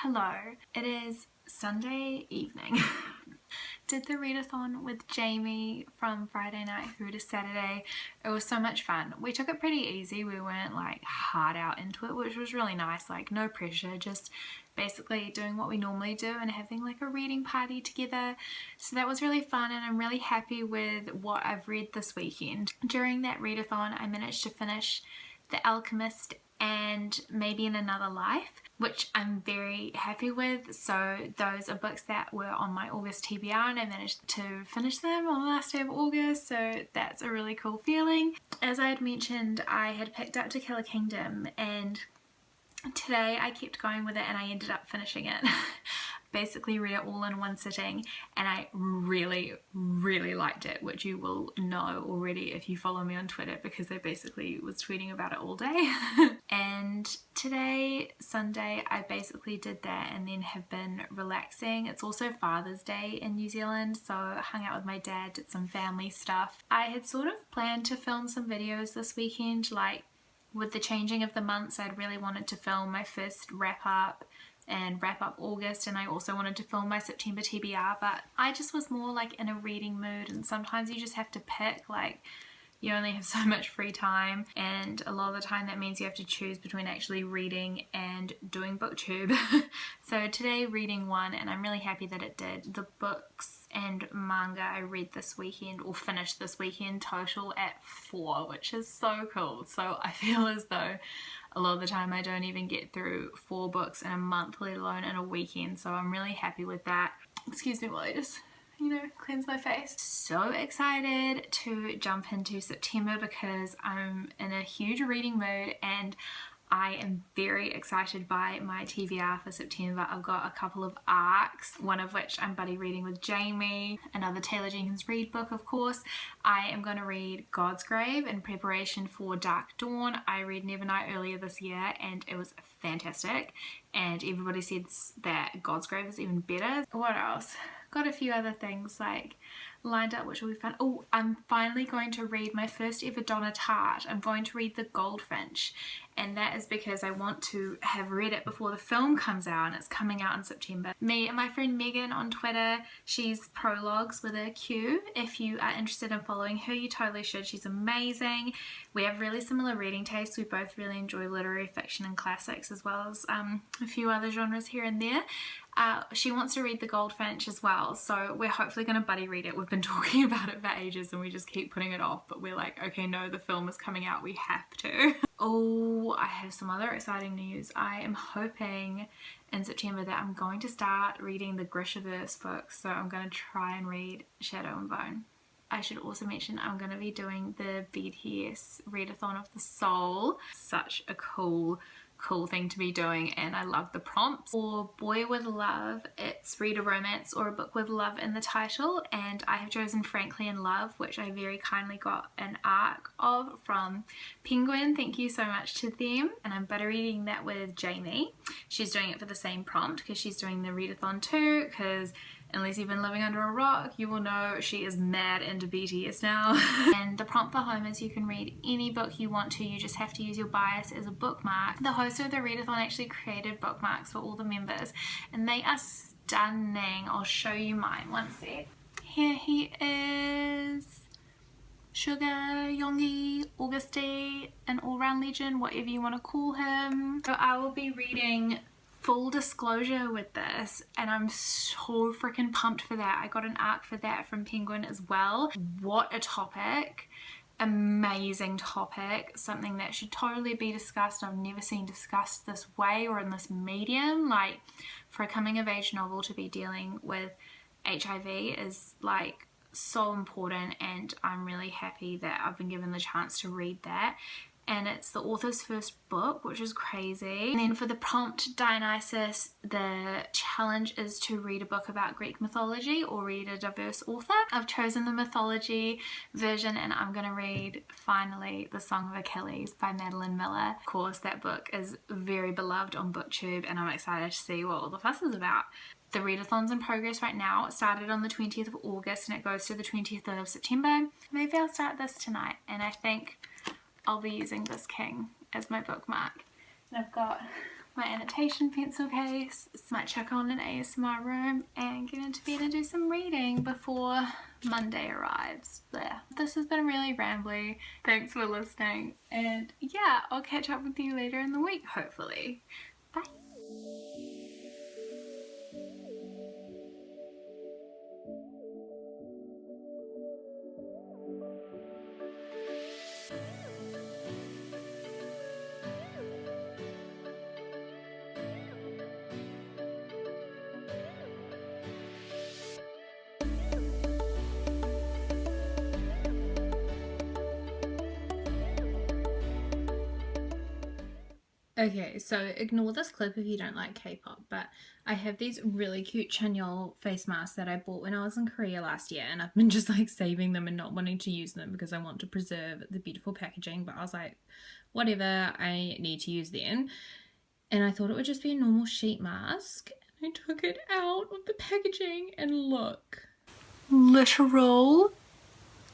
Hello, it is Sunday evening. Did the readathon with Jaime from Friday night through to Saturday. It was so much fun. We took it pretty easy. We weren't like hard out into it, which was really nice, like no pressure, just basically doing what we normally do and having like a reading party together. So that was really fun, and I'm really happy with what I've read this weekend. During that readathon I managed to finish The Alchemist and Maybe in Another Life, which I'm very happy with. So those are books that were on my August TBR and I managed to finish them on the last day of August, so that's a really cool feeling. As I had mentioned, I had picked up To Kill a Kingdom and today I kept going with it and I ended up finishing it. Basically read it all in one sitting and I really liked it, which you will know already if you follow me on Twitter because I basically was tweeting about it all day. And today, Sunday, I basically did that and then have been relaxing. It's also Father's Day in New Zealand, so I hung out with my dad, did some family stuff. I had sort of planned to film some videos this weekend, like with the changing of the months I'd really wanted to film my first wrap up and wrap up August, and I also wanted to film my September TBR, but I just was more like in a reading mood, and sometimes you just have to pick, like you only have so much free time, and a lot of the time that means you have to choose between actually reading and doing booktube. So today reading won and I'm really happy that it did. The books and manga I read this weekend, or finished this weekend, total at 4, which is so cool. So I feel as though a lot of the time I don't even get through 4 books in a month, let alone in a weekend, so I'm really happy with that. Excuse me while I just, cleanse my face. So excited to jump into September because I'm in a huge reading mood and I am very excited by my TBR for September. I've got a couple of arcs, one of which I'm buddy reading with Jaime, another Taylor Jenkins Reid book of course. I am going to read Godsgrave in preparation for Dark Dawn. I read Nevernight earlier this year and it was fantastic, and everybody says that Godsgrave is even better. What else? Got a few other things like lined up which will be fun. Oh, I'm finally going to read my first ever Donna Tartt. I'm going to read The Goldfinch, and that is because I want to have read it before the film comes out, and it's coming out in September. Me and my friend Megan on Twitter, she's Prologues with a Q. If you are interested in following her, you totally should. She's amazing. We have really similar reading tastes. We both really enjoy literary fiction and classics, as well as a few other genres here and there. She wants to read The Goldfinch as well, so we're hopefully going to buddy read it. We've been talking about it for ages and we just keep putting it off, but we're like, okay, no, the film is coming out, we have to. Oh, I have some other exciting news. I am hoping in September that I'm going to start reading the Grishaverse books, so I'm going to try and read Shadow and Bone. I should also mention I'm going to be doing the BTS Readathon of the Soul. Such a cool thing to be doing, and I love the prompts. For Boy with Love, it's read a romance or a book with love in the title, and I have chosen Frankly in Love, which I very kindly got an arc of from Penguin. Thank you so much to them. And I'm buddy reading that with Jaime. She's doing it for the same prompt because she's doing the readathon too, because unless you've been living under a rock, you will know she is mad into BTS now. And the prompt for home is you can read any book you want to, you just have to use your bias as a bookmark. The host of the readathon actually created bookmarks for all the members and they are stunning. I'll show you mine one sec. Here he is. Sugar, Yongi, Augusty, an all-round legend, whatever you want to call him. So I will be reading Full Disclosure with this and I'm so freaking pumped for that. I got an arc for that from Penguin as well. What a topic. Amazing topic. Something that should totally be discussed. I've never seen discussed this way or in this medium. Like, for a coming of age novel to be dealing with HIV is like so important, and I'm really happy that I've been given the chance to read that. And it's the author's first book, which is crazy. And then for the prompt Dionysus, the challenge is to read a book about Greek mythology or read a diverse author. I've chosen the mythology version and I'm going to read finally The Song of Achilles by Madeline Miller. Of course, that book is very beloved on BookTube and I'm excited to see what all the fuss is about. The readathon's in progress right now. It started on the 20th of August and it goes to the 20th of September. Maybe I'll start this tonight, and I think I'll be using this king as my bookmark. And I've got my annotation pencil case. Might check on an ASMR room and get into bed and do some reading before Monday arrives. There. This has been really rambly. Thanks for listening, and yeah, I'll catch up with you later in the week, hopefully. Bye. Okay, so ignore this clip if you don't like K-pop, but I have these really cute Chanyeol face masks that I bought when I was in Korea last year, and I've been just like saving them and not wanting to use them because I want to preserve the beautiful packaging, but I was like, whatever, I need to use them. And I thought it would just be a normal sheet mask, and I took it out of the packaging and look. Literal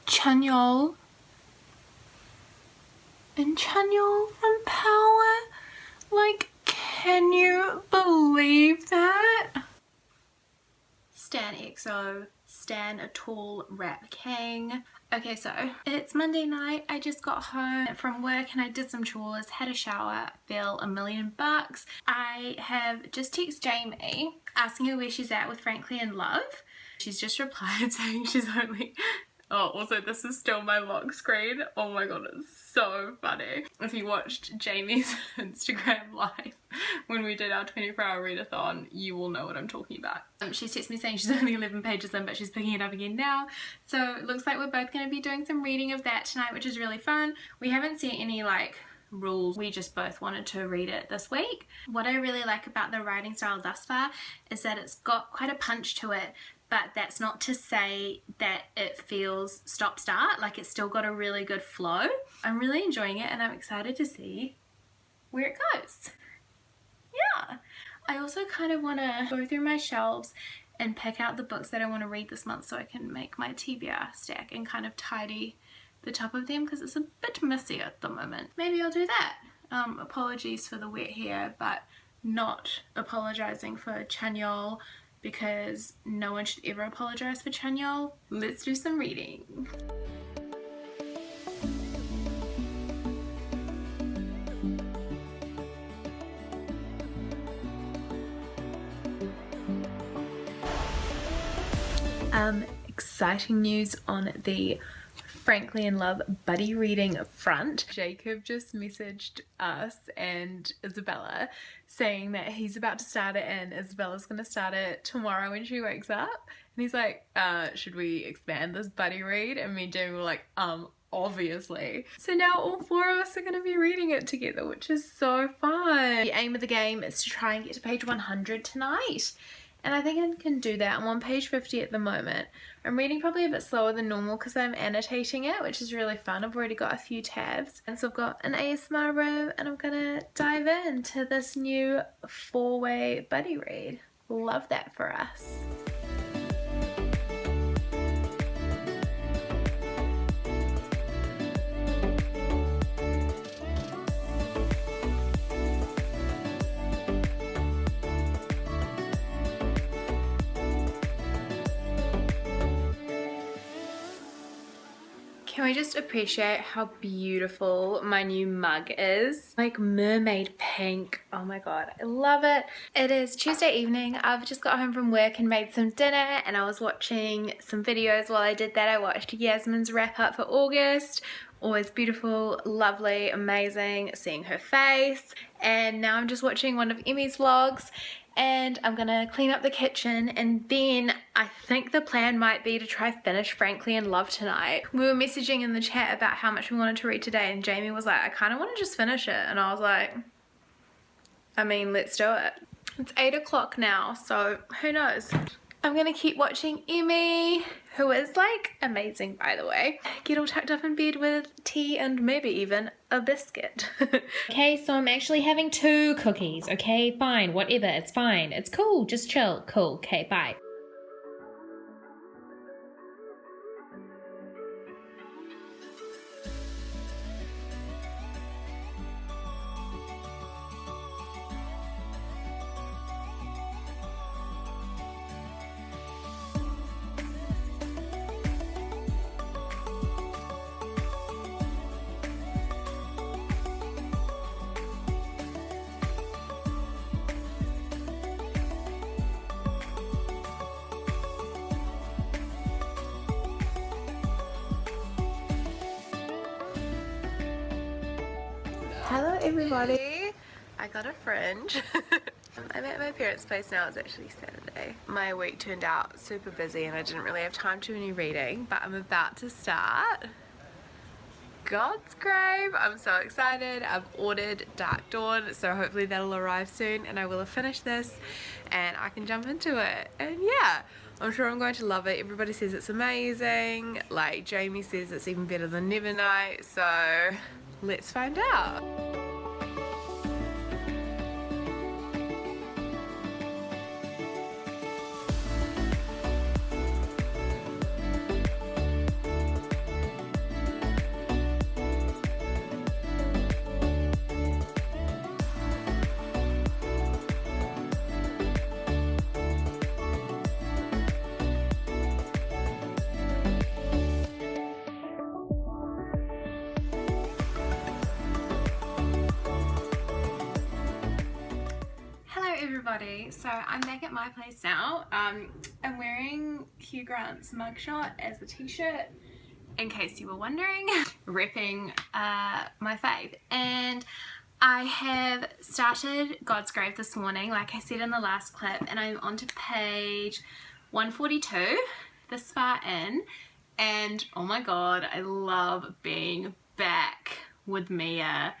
Chanyeol and Chanyeol from Power. Like, can you believe that? Stan EXO, Stan a tall rap king. Okay, so it's Monday night. I just got home from work and I did some chores, had a shower, feel $1,000,000. I have just texted Jaime asking her where she's at with Frankly in Love. She's just replied saying she's only... Oh, also this is still my lock screen. Oh my god, it's so funny. If you watched Jamie's Instagram live when we did our 24-hour readathon, you will know what I'm talking about. She's texted me saying she's only 11 pages in, but she's picking it up again now. So it looks like we're both going to be doing some reading of that tonight, which is really fun. We haven't set any like rules, we just both wanted to read it this week. What I really like about the writing style thus far is that it's got quite a punch to it, but that's not to say that it feels stop-start, like it's still got a really good flow. I'm really enjoying it and I'm excited to see where it goes. Yeah. I also kind of want to go through my shelves and pick out the books that I want to read this month so I can make my TBR stack and kind of tidy the top of them because it's a bit messy at the moment. Maybe I'll do that. Apologies for the wet hair, but not apologizing for Chanyeol, because no one should ever apologize for Chanyeol. Let's do some reading. Exciting news on the Frankly in Love buddy reading front. Jacob just messaged us and Isabella saying that he's about to start it and Isabella's gonna start it tomorrow when she wakes up. And he's like, should we expand this buddy read? And me and Jamie were like, obviously. So now all four of us are going to be reading it together, which is so fun. The aim of the game is to try and get to page 100 tonight. And I think I can do that. I'm on page 50 at the moment. I'm reading probably a bit slower than normal because I'm annotating it, which is really fun. I've already got a few tabs. And so I've got an ASMR room and I'm gonna dive into this new 4-way buddy read. Love that for us. Can we just appreciate how beautiful my new mug is? Like mermaid pink. Oh my god, I love it. It is Tuesday evening. I've just got home from work and made some dinner and I was watching some videos while I did that. I watched Yasmin's wrap up for August. Always beautiful, lovely, amazing, seeing her face. And now I'm just watching one of Emmy's vlogs. And I'm gonna clean up the kitchen and then I think the plan might be to try finish Frankly in Love tonight. We were messaging in the chat about how much we wanted to read today and Jamie was like, I kind of want to just finish it, and I was like, I mean, let's do it. It's 8 o'clock now, so who knows. I'm gonna keep watching Emmy, who is like amazing by the way. Get all tucked up in bed with tea and maybe even a biscuit. Okay, so I'm actually having 2 cookies. Okay, fine, whatever, it's fine. It's cool, just chill. Cool, okay, bye. Everybody, I got a fringe. I'm at my parents' place now. It's actually Saturday. My week turned out super busy and I didn't really have time to do any reading, but I'm about to start God's Grave. I'm so excited. I've ordered Dark Dawn, so hopefully that'll arrive soon and I will have finished this and I can jump into it. And yeah, I'm sure I'm going to love it. Everybody says it's amazing. Like Jaime says it's even better than Nevernight, so let's find out. Everybody, so I'm back at my place now. I'm wearing Hugh Grant's mugshot as the t-shirt, in case you were wondering, repping my fave. And I have started God's Grave this morning, like I said in the last clip, and I'm on to page 142 this far in, and oh my god, I love being back with Mia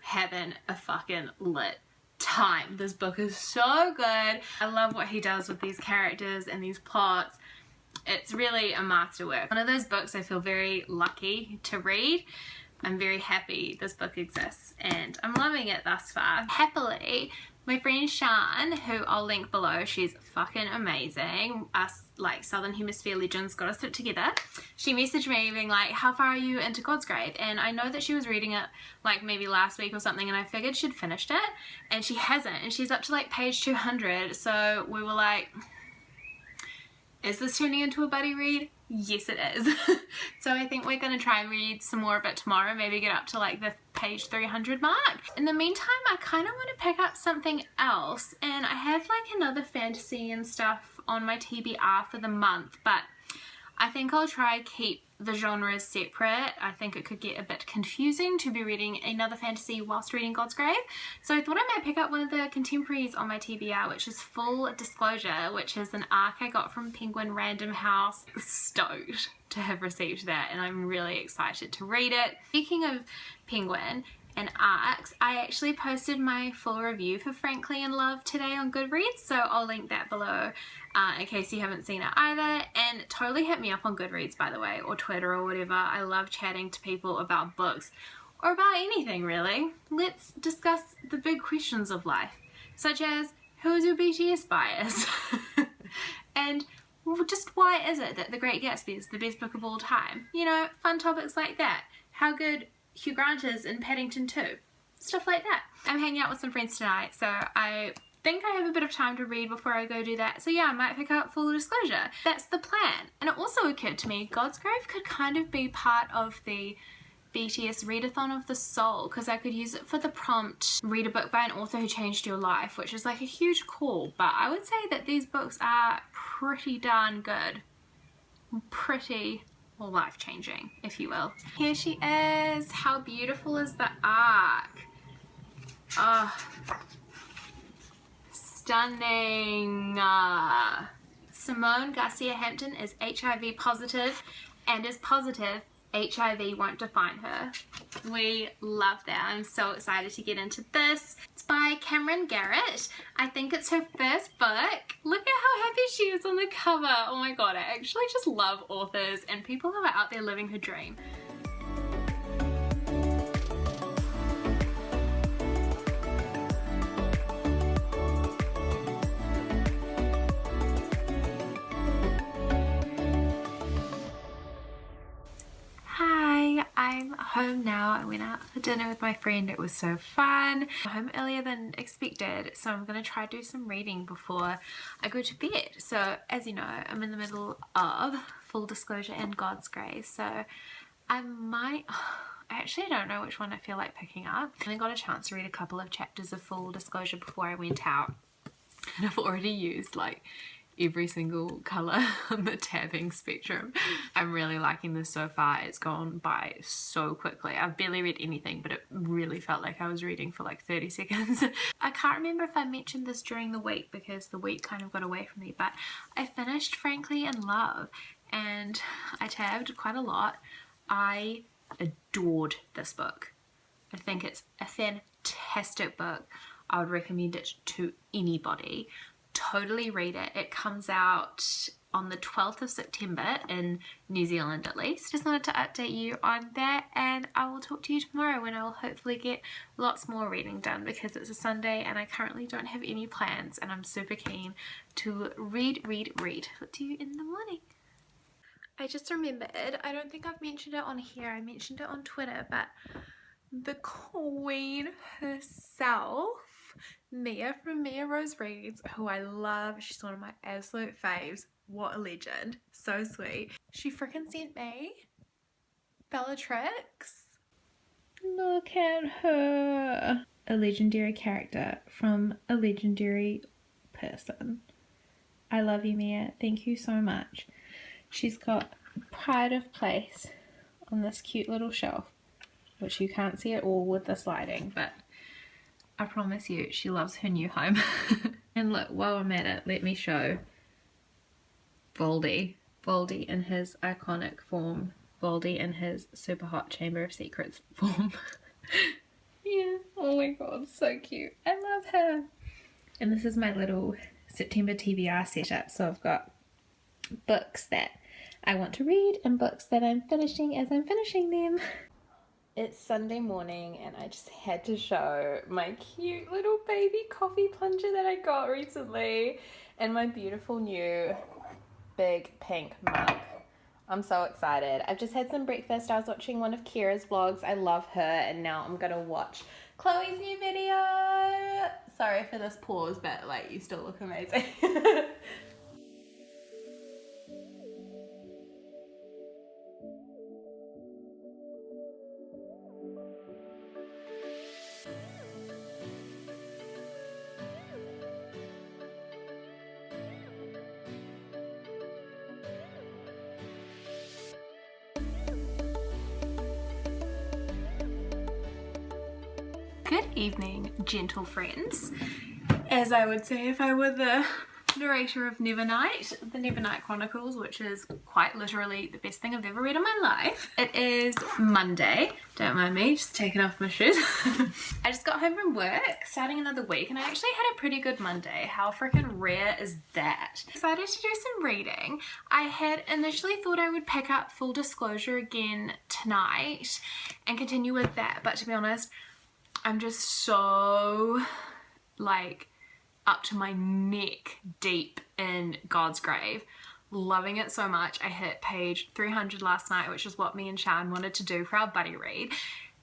having a fucking lit time. This book is so good. I love what he does with these characters and these plots. It's really a masterwork. One of those books I feel very lucky to read. I'm very happy this book exists and I'm loving it thus far. Happily, my friend Shan, who I'll link below, she's fucking amazing. Us like Southern Hemisphere legends got us put together. She messaged me being like, how far are you into God's Grave? And I know that she was reading it like maybe last week or something and I figured she'd finished it and she hasn't, and she's up to like page 200. So we were like, is this turning into a buddy read? Yes, it is. So I think we're going to try and read some more of it tomorrow, maybe get up to like the page 300 mark. In the meantime, I kind of want to pick up something else, and I have like another fantasy and stuff on my TBR for the month, but I think I'll try keep the genres separate. I think it could get a bit confusing to be reading another fantasy whilst reading God's Grave. So I thought I might pick up one of the contemporaries on my TBR, which is Full Disclosure, which is an arc I got from Penguin Random House. Stoked to have received that, and I'm really excited to read it. Speaking of Penguin and arcs, I actually posted my full review for Frankly in Love today on Goodreads, so I'll link that below in case you haven't seen it either. And totally hit me up on Goodreads, by the way, or Twitter or whatever. I love chatting to people about books or about anything really. Let's discuss the big questions of life, such as who is your BTS bias? And just why is it that The Great Gatsby is the best book of all time? You know, fun topics like that. How good Hugh Grant is in Paddington 2. Stuff like that. I'm hanging out with some friends tonight, so I think I have a bit of time to read before I go do that. So yeah, I might pick up Full Disclosure. That's the plan. And it also occurred to me, God's Grave could kind of be part of the BTS readathon of the soul, because I could use it for the prompt, read a book by an author who changed your life, which is like a huge call, but I would say that these books are pretty darn good. Pretty life-changing, if you will. Here she is. How beautiful is the arc? Oh, stunning. Simone Garcia Hampton is HIV positive, and is positive HIV won't define her. We love that. I'm so excited to get into this. It's by Cameron Garrett. I think it's her first book. Look at how happy she is on the cover. Oh my god, I actually just love authors and people who are out there living her dream. I'm home now. I went out for dinner with my friend. It was so fun. I'm home earlier than expected, so I'm going to try to do some reading before I go to bed. So as you know, I'm in the middle of Full Disclosure and God's Grave, so I might... I actually don't know which one I feel like picking up. I got a chance to read a couple of chapters of Full Disclosure before I went out, and I've already used like every single colour on the tabbing spectrum. I'm really liking this so far. It's gone by so quickly. I've barely read anything, but it really felt like I was reading for like 30 seconds. I can't remember if I mentioned this during the week because the week kind of got away from me, but I finished Frankly in Love and I tabbed quite a lot. I adored this book. I think it's a fantastic book. I would recommend it to anybody. Totally read it. It comes out on the 12th of September in New Zealand at least. Just wanted to update you on that, and I will talk to you tomorrow when I will hopefully get lots more reading done because it's a Sunday and I currently don't have any plans and I'm super keen to read. Talk to you in the morning. I just remembered, I don't think I've mentioned it on here, I mentioned it on Twitter, but the queen herself, Mia from Mia Rose Reads, who I love, she's one of my absolute faves, what a legend, so sweet. She freaking sent me Bellatrix. Look at her. A legendary character from a legendary person. I love you, Mia. Thank you so much. She's got pride of place on this cute little shelf, which you can't see at all with the sliding, but I promise you she loves her new home. And look, while I'm at it, let me show Voldy in his iconic form, Voldy in his super hot Chamber of Secrets form. Yeah, oh my god, so cute. I love her. And this is my little September TBR setup. So I've got books that I want to read and books that I'm finishing as I'm finishing them. It's Sunday morning and I just had to show my cute little baby coffee plunger that I got recently and my beautiful new big pink mug. I'm so excited. I've just had some breakfast. I was watching one of Kira's vlogs. I love her, and now I'm gonna watch Chloe's new video. Sorry for this pause, but like, you still look amazing. Good evening, gentle friends. As I would say if I were the narrator of Nevernight, the Nevernight Chronicles, which is quite literally the best thing I've ever read in my life. It is Monday. Don't mind me, just taking off my shoes. I just got home from work, starting another week, and I actually had a pretty good Monday. How freaking rare is that? Decided to do some reading. I had initially thought I would pick up Full Disclosure again tonight and continue with that, but to be honest, I'm just so like up to my neck deep in Godsgrave, loving it so much. I hit page 300 last night, which is what me and Shan wanted to do for our buddy read,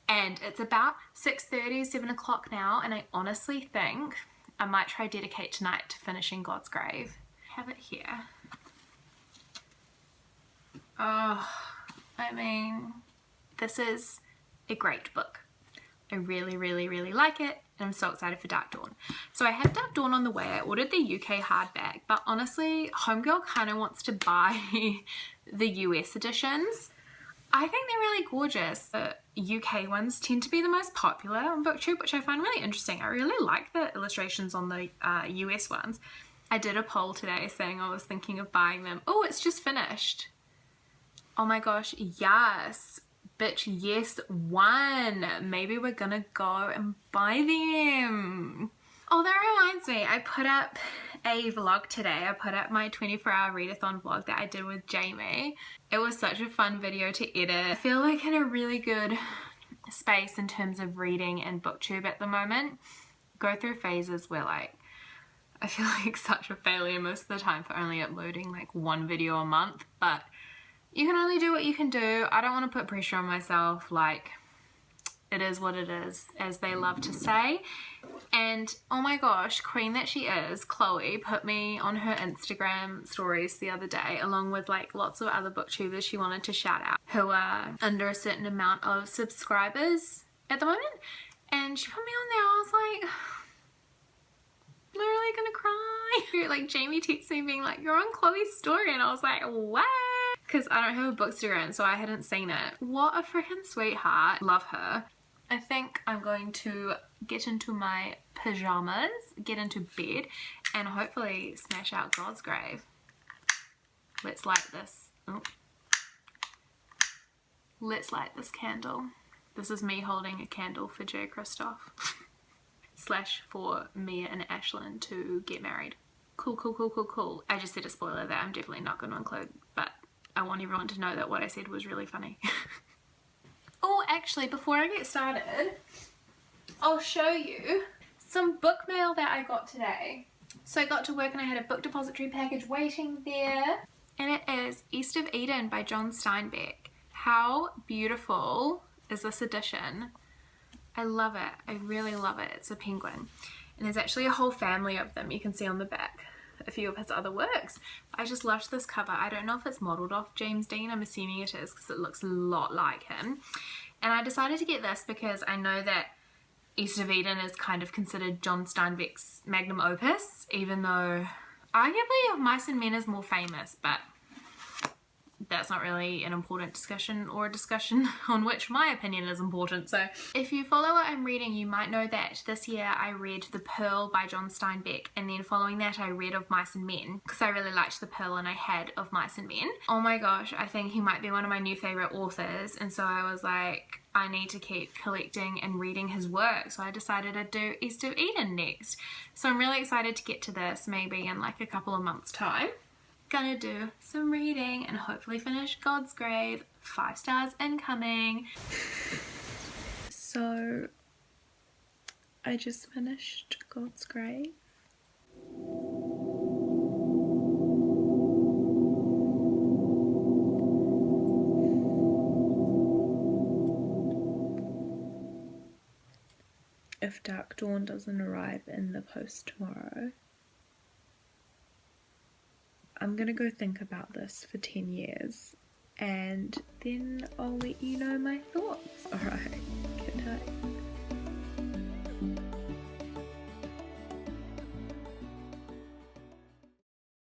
and it's about 6:30, 7 o'clock now, and I honestly think I might try dedicate tonight to finishing Godsgrave. Have it here. Oh, I mean, this is a great book. I really, really, really like it, and I'm so excited for Dark Dawn. So I have Dark Dawn on the way. I ordered the UK hardback, but honestly, Homegirl kind of wants to buy the US editions. I think they're really gorgeous. The UK ones tend to be the most popular on BookTube, which I find really interesting. I really like the illustrations on the US ones. I did a poll today saying I was thinking of buying them. Oh, it's just finished. Oh my gosh, yes. Bitch, yes, one. Maybe we're gonna go and buy them. Oh, that reminds me, I put up a vlog today. I put up my 24-hour readathon vlog that I did with Jaime. It was such a fun video to edit. I feel like in a really good space in terms of reading and BookTube at the moment. Go through phases where like I feel like such a failure most of the time for only uploading like one video a month, but you can only do what you can do. I don't want to put pressure on myself. Like, it is what it is, as they love to say. And oh my gosh, queen that she is, Chloe put me on her Instagram stories the other day, along with like lots of other booktubers she wanted to shout out who are under a certain amount of subscribers at the moment. And she put me on there. I was like, literally gonna cry. Like Jaime texted me being like, you're on Chloe's story, and I was like, what? Because I don't have a bookstagram, so I hadn't seen it. What a freaking sweetheart. Love her. I think I'm going to get into my pajamas, get into bed, and hopefully smash out Godsgrave. Let's light this. Oh. Let's light this candle. This is me holding a candle for J. Christoph. / for Mia and Ashlyn to get married. Cool, cool, cool, cool, cool. I just said a spoiler that I'm definitely not going to include, but I want everyone to know that what I said was really funny. Oh, actually, before I get started, I'll show you some book mail that I got today. So I got to work and I had a book depository package waiting there. And it is East of Eden by John Steinbeck. How beautiful is this edition? I love it. I really love it. It's a penguin. And there's actually a whole family of them. You can see on the back a few of his other works. I just loved this cover. I don't know if it's modelled off James Dean. I'm assuming it is because it looks a lot like him. And I decided to get this because I know that East of Eden is kind of considered John Steinbeck's magnum opus, even though arguably Of Mice and Men is more famous, but that's not really an important discussion or a discussion on which my opinion is important. So if you follow what I'm reading, you might know that this year I read The Pearl by John Steinbeck, and then following that I read Of Mice and Men because I really liked The Pearl and I had Of Mice and Men. Oh my gosh, I think he might be one of my new favorite authors, and so I was like, I need to keep collecting and reading his work, so I decided to do East of Eden next. So I'm really excited to get to this maybe in like a couple of months' time. Gonna do some reading and hopefully finish Godsgrave. 5 stars incoming. So I just finished Godsgrave. If Dark Dawn doesn't arrive in the post tomorrow, I'm gonna go think about this for 10 years and then I'll let you know my thoughts. Alright.